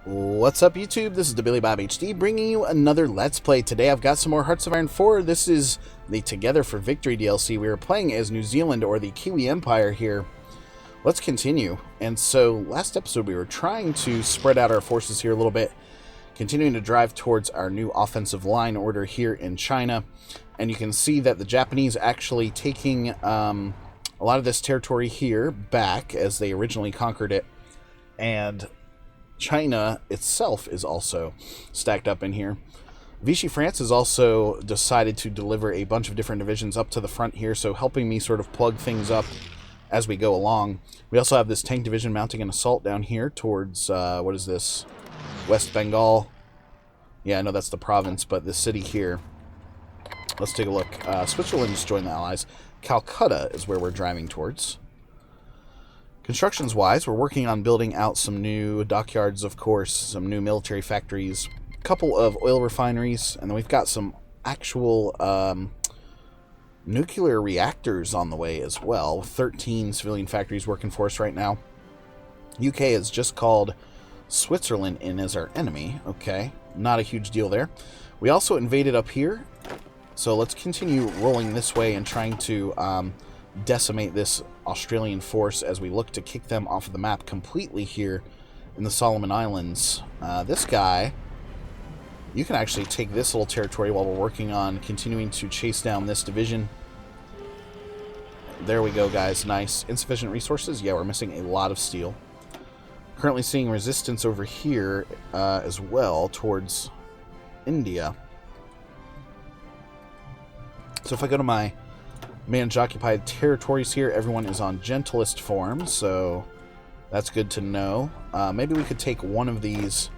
What's up, YouTube? This is the Billy Bob HD bringing you another Let's Play. Today I've got some more Hearts of Iron 4. This is the Together for Victory DLC. We were playing as New Zealand, or the Kiwi Empire here. Let's continue. And so, last episode we were trying to spread out our forces here a little bit, continuing to drive towards our new offensive line order here in China. And you can see that the Japanese actually taking a lot of this territory here back as they originally conquered it. And China itself is also stacked up in here. Vichy France has also decided to deliver a bunch of different divisions up to the front here, so helping me sort of plug things up as we go along. We also have this tank division mounting an assault down here towards, what is this? West Bengal. Yeah, I know that's the province, but the city here. Let's take a look. Switzerland's joined the Allies. Calcutta is where we're driving towards. Constructions-wise, we're working on building out some new dockyards, of course, some new military factories, a couple of oil refineries, and then we've got some actual nuclear reactors on the way as well. 13 civilian factories working for us right now. UK has just called Switzerland in as our enemy. Okay, not a huge deal there. We also invaded up here, so let's continue rolling this way and trying to decimate this Australian force as we look to kick them off of the map completely here in the Solomon Islands. This guy, you can actually take this little territory while we're working on continuing to chase down this division. There we go, guys. Nice. Insufficient resources? Yeah, we're missing a lot of steel. Currently seeing resistance over here as well towards India. So if I go to my managed occupied territories here, everyone is on gentlest form, so that's good to know. Maybe we could take one of these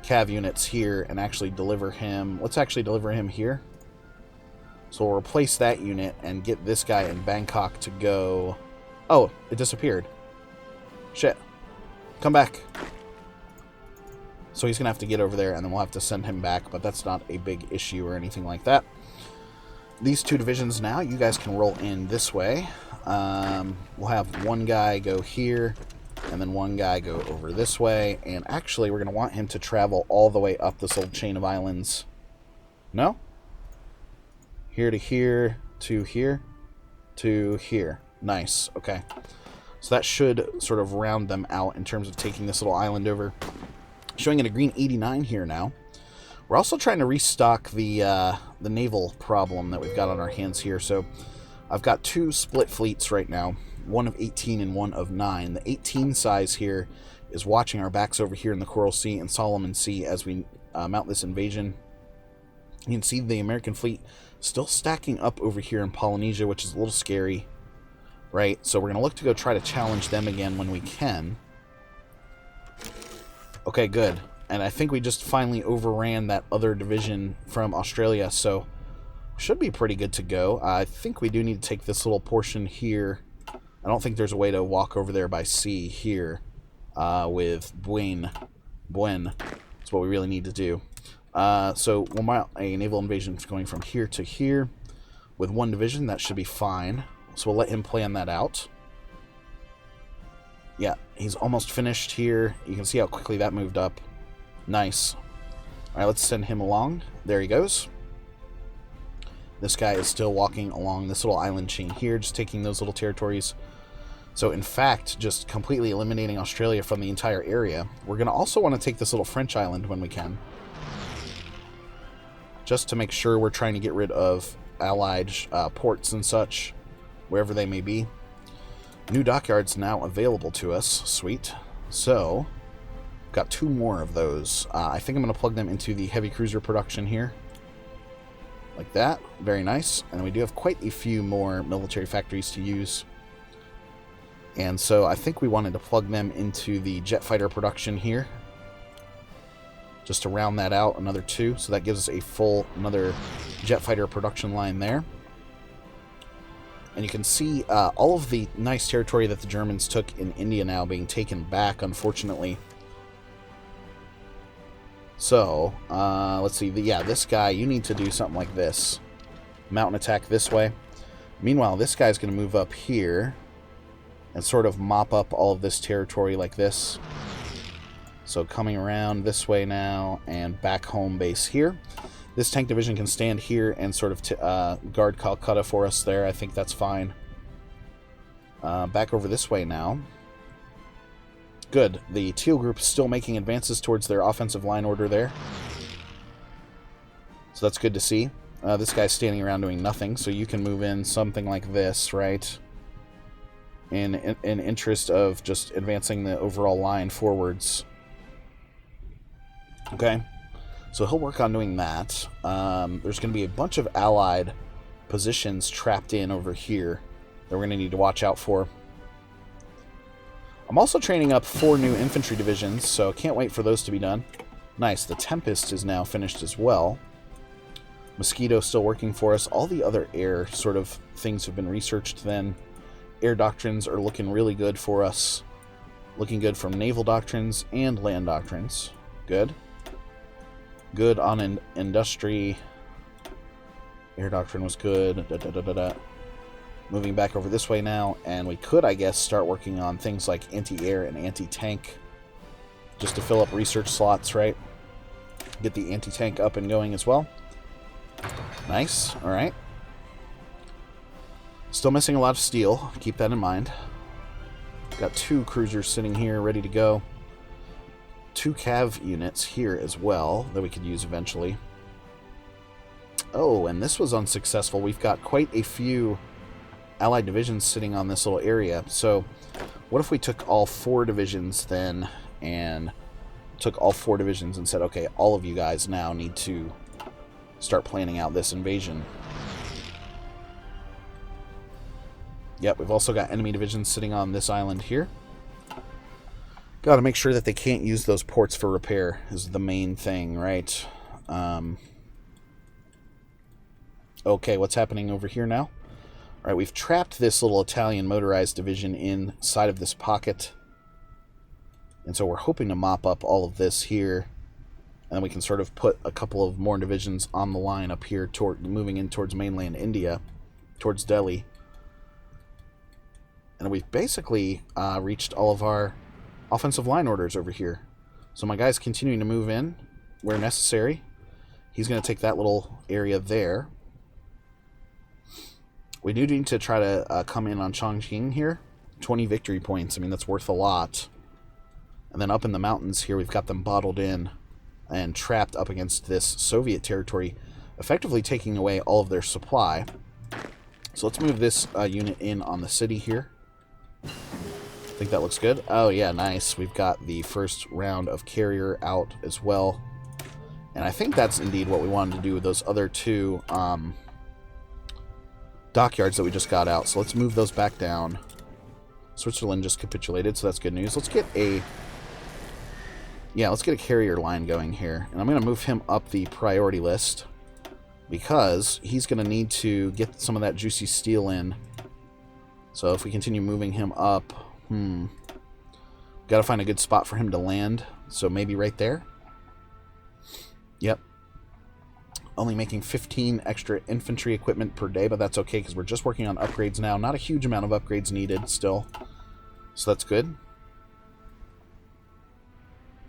cav units here and actually deliver him. Let's actually deliver him here. So we'll replace that unit and get this guy in Bangkok to go. Oh, it disappeared. Shit. Come back. So he's gonna have to get over there, and then we'll have to send him back, but that's not a big issue or anything like that. These two divisions now, you guys can roll in this way. We'll have one guy go here, and then one guy go over this way. And actually, we're going to want him to travel all the way up this little chain of islands. No? Here to here, to here, to here. Nice. Okay. So that should sort of round them out in terms of taking this little island over. Showing it a green 89 here now. We're also trying to restock the naval problem that we've got on our hands here. So I've got two split fleets right now, one of 18 and one of 9. The 18 size here is watching our backs over here in the Coral Sea and Solomon Sea as we mount this invasion. You can see the American fleet still stacking up over here in Polynesia, which is a little scary, right? So we're going to look to go try to challenge them again when we can. Okay, good. And I think we just finally overran that other division from Australia, so should be pretty good to go. I think we do need to take this little portion here. I don't think there's a way to walk over there by sea here with Buen. That's what we really need to do. So we'll mount a naval invasion going from here to here with one division. That should be fine. So we'll let him plan that out. Yeah, he's almost finished here. You can see how quickly that moved up. Nice. Alright, let's send him along. There he goes. This guy is still walking along this little island chain here, just taking those little territories. So, in fact, just completely eliminating Australia from the entire area. We're going to also want to take this little French island when we can. Just to make sure we're trying to get rid of allied ports and such, wherever they may be. New dockyards now available to us. Sweet. So got two more of those. I think I'm going to plug them into the heavy cruiser production here. Like that. Very nice. And we do have quite a few more military factories to use. And so I think we wanted to plug them into the jet fighter production here. Just to round that out, another two. So that gives us a full, another jet fighter production line there. And you can see all of the nice territory that the Germans took in India now being taken back, unfortunately. So, let's see. Yeah, this guy, you need to do something like this. Mount an attack this way. Meanwhile, this guy's going to move up here and sort of mop up all of this territory like this. So coming around this way now and back home base here. This tank division can stand here and sort of guard Calcutta for us there. I think that's fine. Back over this way now. Good. The Teal group is still making advances towards their offensive line order there. So that's good to see. This guy's standing around doing nothing, so you can move in something like this, right? In interest of just advancing the overall line forwards. Okay. So he'll work on doing that. There's going to be a bunch of allied positions trapped in over here that we're going to need to watch out for. I'm also training up 4 new infantry divisions, so can't wait for those to be done. Nice. The Tempest is now finished as well. Mosquito still working for us. All the other air sort of things have been researched then. Air doctrines are looking really good for us. Looking good from naval doctrines and land doctrines. Good. Good on industry. Air doctrine was good. Moving back over this way now, and we could, I guess, start working on things like anti-air and anti-tank. Just to fill up research slots, right? Get the anti-tank up and going as well. Nice. Alright. Still missing a lot of steel. Keep that in mind. Got 2 cruisers sitting here ready to go. 2 cav units here as well that we could use eventually. Oh, and this was unsuccessful. We've got quite a few allied divisions sitting on this little area. So what if we took all 4 divisions then and took all 4 divisions and said, okay, all of you guys now need to start planning out this invasion. Yep, we've also got enemy divisions sitting on this island here. Got to make sure that they can't use those ports for repair is the main thing, right? Okay, what's happening over here now? All right, we've trapped this little Italian motorized division inside of this pocket. And so we're hoping to mop up all of this here. And then we can sort of put a couple of more divisions on the line up here, moving in towards mainland India, towards Delhi. And we've basically reached all of our offensive line orders over here. So my guy's continuing to move in where necessary. He's going to take that little area there. We do need to try to come in on Chongqing here. 20 victory points. I mean, that's worth a lot. And then up in the mountains here, we've got them bottled in and trapped up against this Soviet territory, effectively taking away all of their supply. So let's move this unit in on the city here. I think that looks good. Oh yeah, nice. We've got the first round of carrier out as well. And I think that's indeed what we wanted to do with those other 2 dockyards that we just got out. So let's move those back down. Switzerland just capitulated, so that's good news. Let's get a carrier line going here. And I'm going to move him up the priority list because he's going to need to get some of that juicy steel in. So if we continue moving him up, got to find a good spot for him to land. So maybe right there. Yep. Only making 15 extra infantry equipment per day, but that's okay because we're just working on upgrades now. Not a huge amount of upgrades needed still. So that's good.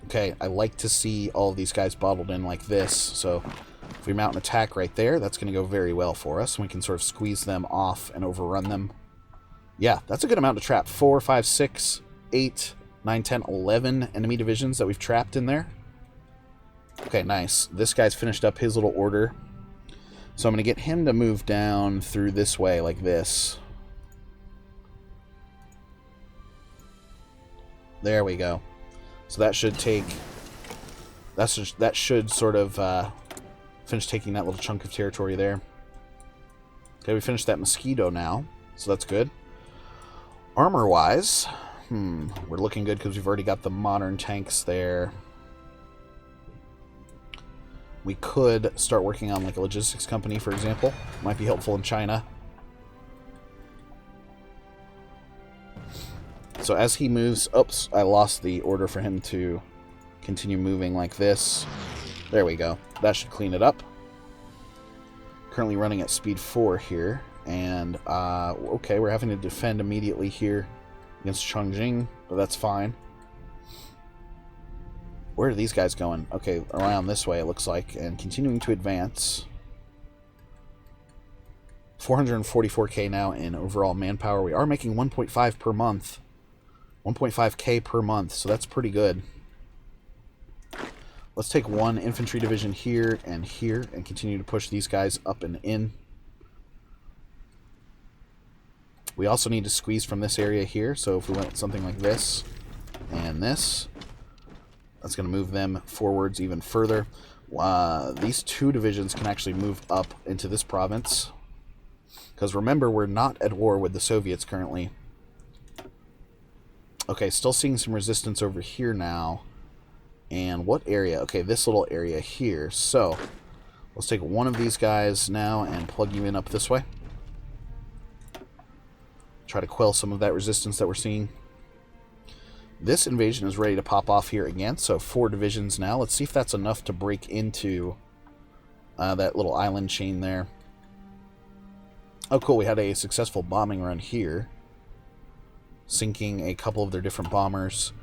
Okay, I like to see all of these guys bottled in like this. So if we mount an attack right there, that's going to go very well for us. And we can sort of squeeze them off and overrun them. Yeah, that's a good amount to trap. 4, 5, 6, 8, 9, 10, 11 enemy divisions that we've trapped in there. Okay, nice. This guy's finished up his little order. So I'm going to get him to move down through this way like this. There we go. So that should take... that should sort of finish taking that little chunk of territory there. Okay, we finished that Mosquito now. So that's good. Armor-wise, we're looking good because we've already got the modern tanks there. We could start working on like a logistics company, for example. Might be helpful in China. So as he moves... Oops, I lost the order for him to continue moving like this. There we go. That should clean it up. Currently running at speed 4 here. And, okay, we're having to defend immediately here against Chongqing, but that's fine. Where are these guys going? Okay, around this way it looks like, and continuing to advance. 444k now in overall manpower. We are making 1.5 per month. 1.5k per month, so that's pretty good. Let's take one infantry division here and continue to push these guys up and in. We also need to squeeze from this area here, so if we went something like this and this, that's going to move them forwards even further. These two divisions can actually move up into this province. Because remember, we're not at war with the Soviets currently. Okay, still seeing some resistance over here now. And what area? Okay, this little area here. So, let's take one of these guys now and plug you in up this way. Try to quell some of that resistance that we're seeing. This invasion is ready to pop off here again. So 4 divisions now. Let's see if that's enough to break into that little island chain there. Oh, cool. We had a successful bombing run here. Sinking a couple of their different bombers.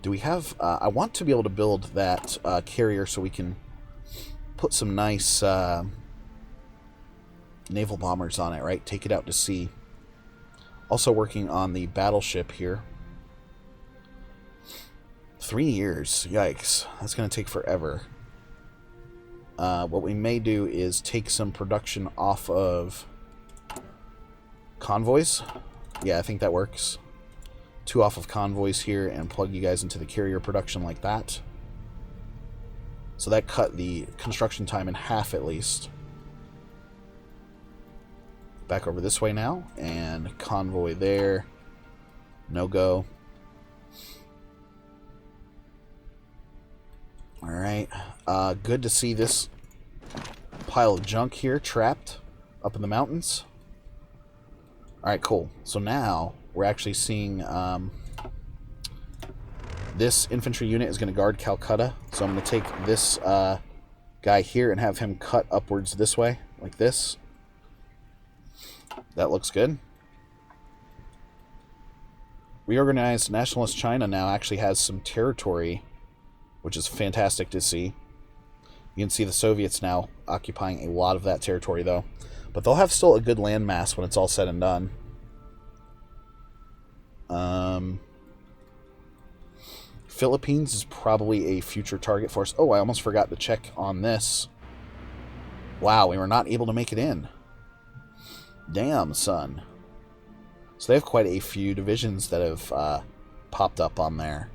Do we have... I want to be able to build that carrier so we can put some nice naval bombers on it, right? Take it out to sea. Also working on the battleship here. 3 years. Yikes. That's going to take forever. What we may do is take some production off of convoys. Yeah, I think that works. 2 off of convoys here and plug you guys into the carrier production like that. So that cut the construction time in half at least. Back over this way now, and convoy there. No go. Alright, good to see this pile of junk here trapped up in the mountains. Alright, cool. So now we're actually seeing this infantry unit is going to guard Calcutta. So I'm going to take this guy here and have him cut upwards this way, like this. That looks good. Reorganized Nationalist China now actually has some territory, which is fantastic to see. You can see the Soviets now occupying a lot of that territory, though. But they'll have still a good landmass when it's all said and done. Philippines is probably a future target for us. Oh, I almost forgot to check on this. Wow, we were not able to make it in. Damn, son. So they have quite a few divisions that have popped up on there.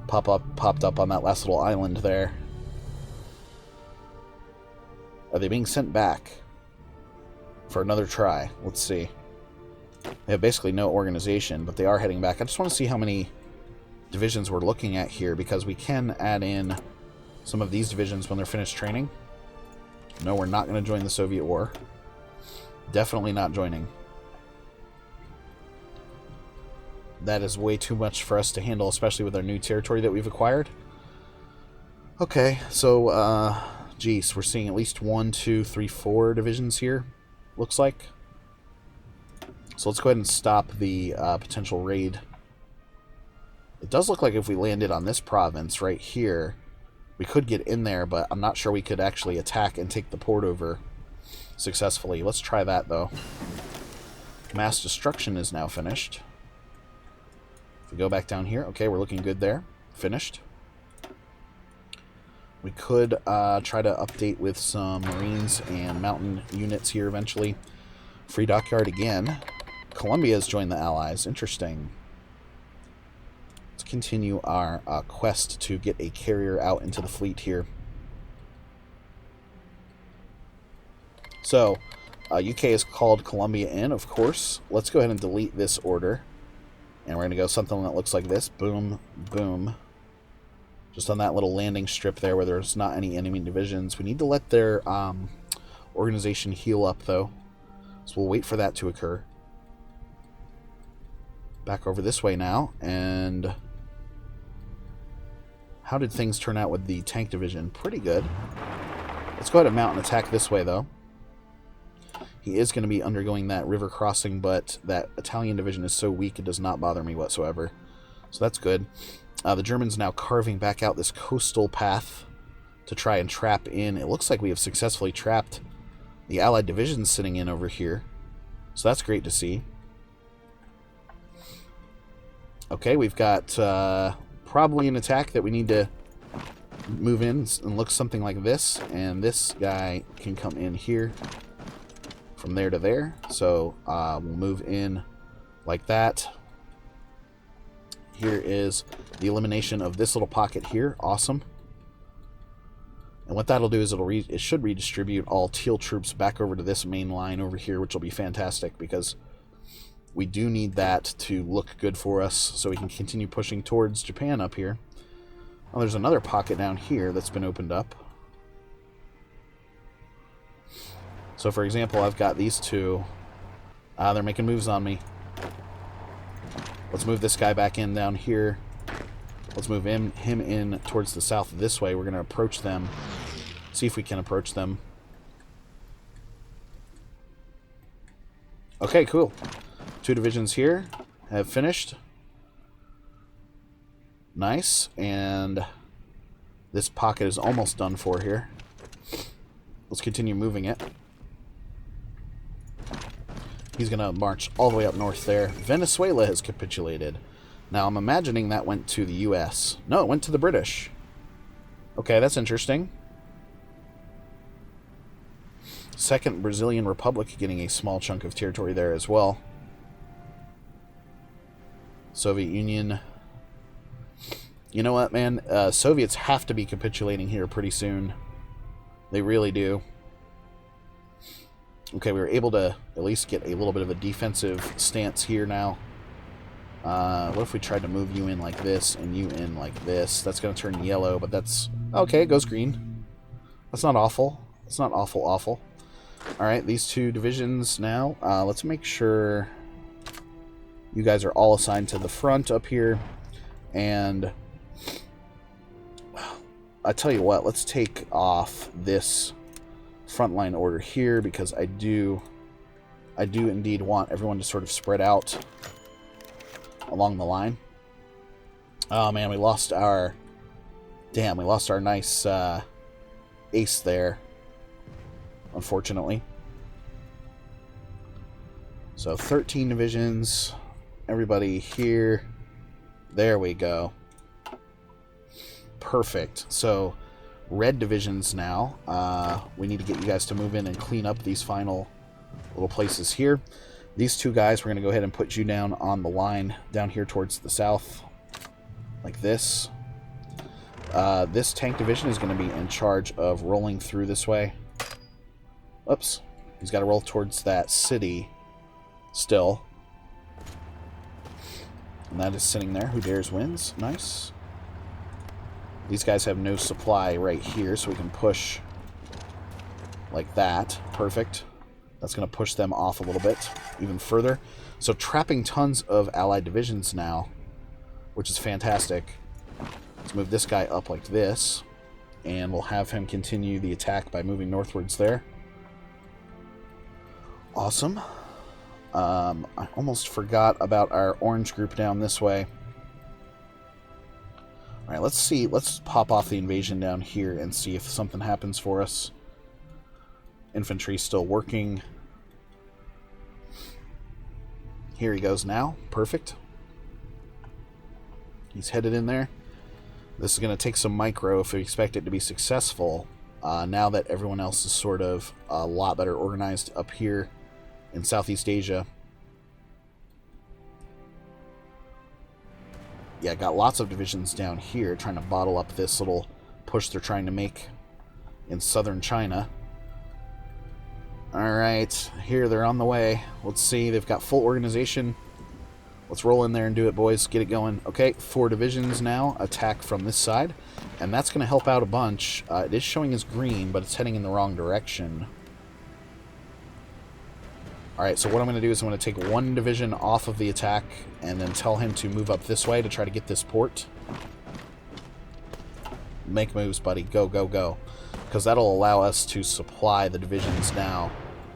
Popped up on that last little island there. Are they being sent back for another try? Let's see. They have basically no organization, but they are heading back. I just want to see how many divisions we're looking at here, because we can add in some of these divisions when they're finished training. No, we're not going to join the Soviet War. Definitely not joining. That is way too much for us to handle, especially with our new territory that we've acquired. Okay, so, geez, we're seeing at least 1, 2, 3, 4 divisions here, looks like. So let's go ahead and stop the potential raid. It does look like if we landed on this province right here, we could get in there, but I'm not sure we could actually attack and take the port over successfully. Let's try that, though. Mass destruction is now finished. If we go back down here, okay, we're looking good there. Finished. We could try to update with some Marines and mountain units here eventually. Free dockyard again. Colombia has joined the Allies. Interesting. Let's continue our quest to get a carrier out into the fleet here. So, UK has called Colombia in, of course. Let's go ahead and delete this order. And we're going to go something that looks like this. Boom, boom. Just on that little landing strip there where there's not any enemy divisions. We need to let their organization heal up, though. So we'll wait for that to occur. Back over this way now. And how did things turn out with the tank division? Pretty good. Let's go ahead and mount and attack this way, though. He is going to be undergoing that river crossing, but that Italian division is so weak it does not bother me whatsoever. So that's good. The Germans now carving back out this coastal path to try and trap in. It looks like we have successfully trapped the Allied divisions sitting in over here. So that's great to see. Okay, we've got probably an attack that we need to move in and look something like this. And this guy can come in here from there to there. So we'll move in like that. Here is the elimination of this little pocket here. Awesome. And what that'll do is it should redistribute all teal troops back over to this main line over here, which will be fantastic because we do need that to look good for us so we can continue pushing towards Japan up here. Well, there's another pocket down here that's been opened up. So, for example, I've got these two. They're making moves on me. Let's move this guy back in down here. Let's move him in towards the south this way. We're going to approach them. See if we can approach them. Okay, cool. 2 divisions here have finished. Nice. And this pocket is almost done for here. Let's continue moving it. He's going to march all the way up north there. Venezuela has capitulated. Now, I'm imagining that went to the U.S. No, it went to the British. Okay, that's interesting. Second Brazilian Republic getting a small chunk of territory there as well. Soviet Union. You know what, man? Soviets have to be capitulating here pretty soon. They really do. Okay, we were able to at least get a little bit of a defensive stance here now. What if we tried to move you in like this and you in like this? That's going to turn yellow, but that's... Okay, it goes green. That's not awful. It's not awful. Alright, these 2 divisions now. Let's make sure you guys are all assigned to the front up here. And I tell you what, let's take off this frontline order here because I do indeed want everyone to sort of spread out along the line. Oh man, we lost our... Damn, we lost our nice ace there, unfortunately. So 13 divisions. Everybody here. There we go. Perfect. So red divisions now. We need to get you guys to move in and clean up these final little places here. These 2 guys, we're going to go ahead and put you down on the line down here towards the south, like this. This tank division is going to be in charge of rolling through this way. Oops. He's got to roll towards that city still. And that is sitting there. Who dares wins. Nice. These guys have no supply right here, so we can push like that. Perfect. That's going to push them off a little bit, even further. So trapping tons of Allied divisions now, which is fantastic. Let's move this guy up like this, and we'll have him continue the attack by moving northwards there. Awesome. I almost forgot about our orange group down this way. Alright, let's see. Let's pop off the invasion down here and see if something happens for us. Infantry still working. Here he goes now. Perfect. He's headed in there. This is going to take some micro if we expect it to be successful. Now that everyone else is sort of a lot better organized up here in Southeast Asia. Yeah, got lots of divisions down here trying to bottle up this little push they're trying to make in southern China. Alright, here they're on the way. Let's see, they've got full organization. Let's roll in there and do it, boys. Get it going. Okay, 4 divisions now attack from this side, and that's going to help out a bunch. It is showing as green, but it's heading in the wrong direction. Alright, so what I'm going to do is I'm going to take 1 division off of the attack and then tell him to move up this way to try to get this port. Make moves, buddy. Go, go, go. Because that'll allow us to supply the divisions now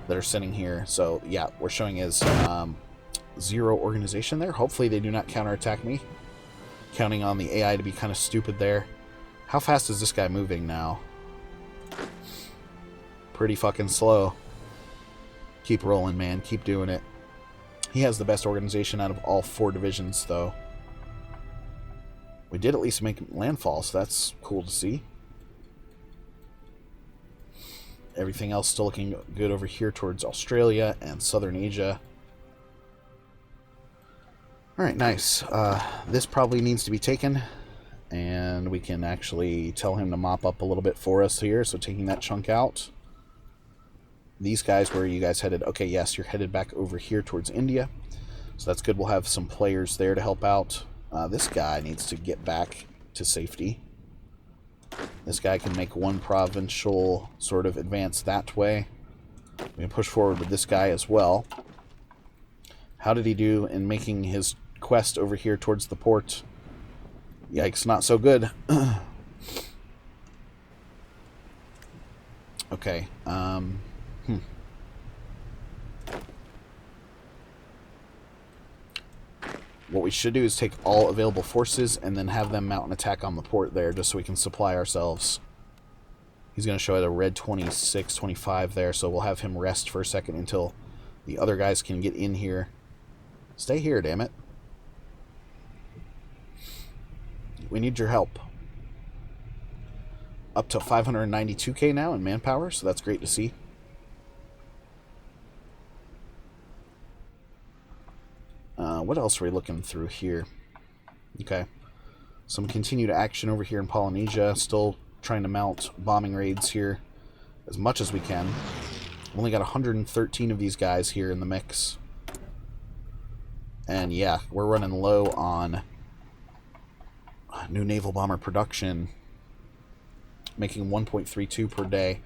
that are sitting here. So, yeah, we're showing as 0 organization there. Hopefully they do not counterattack me. Counting on the AI to be kind of stupid there. How fast is this guy moving now? Pretty fucking slow. Keep rolling, man. Keep doing it. He has the best organization out of all 4 divisions, though. We did at least make landfall, so that's cool to see. Everything else still looking good over here towards Australia and Southern Asia. Alright, nice. This probably needs to be taken, and we can actually tell him to mop up a little bit for us here, so taking that chunk out. These guys, where are you guys headed? Okay, yes, you're headed back over here towards India, so that's good. We'll have some players there to help out. This guy needs to get back to safety. This guy can make one provincial sort of advance that way. We can push forward with this guy as well. How did he do in making his quest over here towards the port? Yikes, not so good. Okay, What we should do is take all available forces and then have them mount an attack on the port there, just so we can supply ourselves. He's going to show at a red 26, 25 there, so we'll have him rest for a second until the other guys can get in here. Stay here, damn it. We need your help. Up to 592k now in manpower, so that's great to see. What else are we looking through here? Okay. Some continued action over here in Polynesia. Still trying to mount bombing raids here as much as we can. Only got 113 of these guys here in the mix. And yeah, we're running low on new naval bomber production. Making 1.32 per day.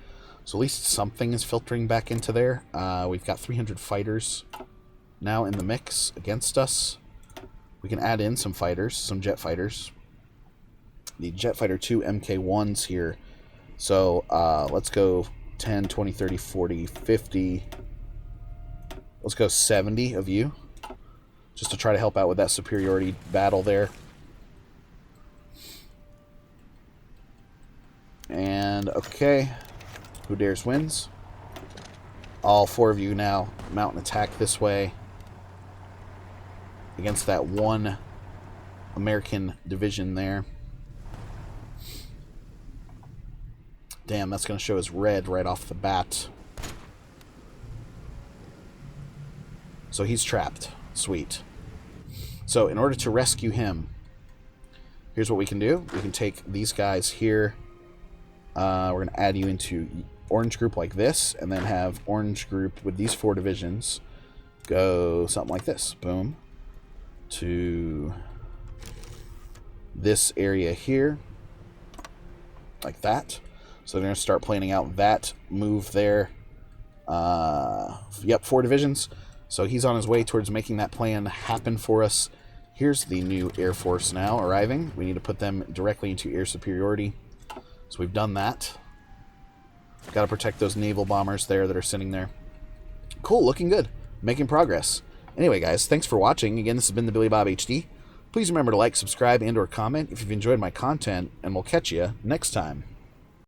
So at least something is filtering back into there. We've got 300 fighters now in the mix against us. We can add in some fighters, some jet fighters. The jet fighter 2 MK1s here. So let's go 10, 20, 30, 40, 50. Let's go 70 of you, just to try to help out with that superiority battle there. And okay, who dares wins. All 4 of you now mount an attack this way against that one American division there. Damn, that's going to show as red right off the bat. So he's trapped. Sweet. So in order to rescue him, here's what we can do. We can take these guys here. We're going to add you into orange group like this, and then have orange group with these 4 divisions go something like this. Boom. To this area here. Like that. So they're going to start planning out that move there. Yep, 4 divisions. So he's on his way towards making that plan happen for us. Here's the new Air Force now arriving. We need to put them directly into air superiority. So we've done that. Got to protect those naval bombers there that are sitting there. Cool, looking good. Making progress. Anyway, guys, thanks for watching. Again, this has been the Billy Bob HD. Please remember to like, subscribe, and/or comment if you've enjoyed my content, and we'll catch you next time.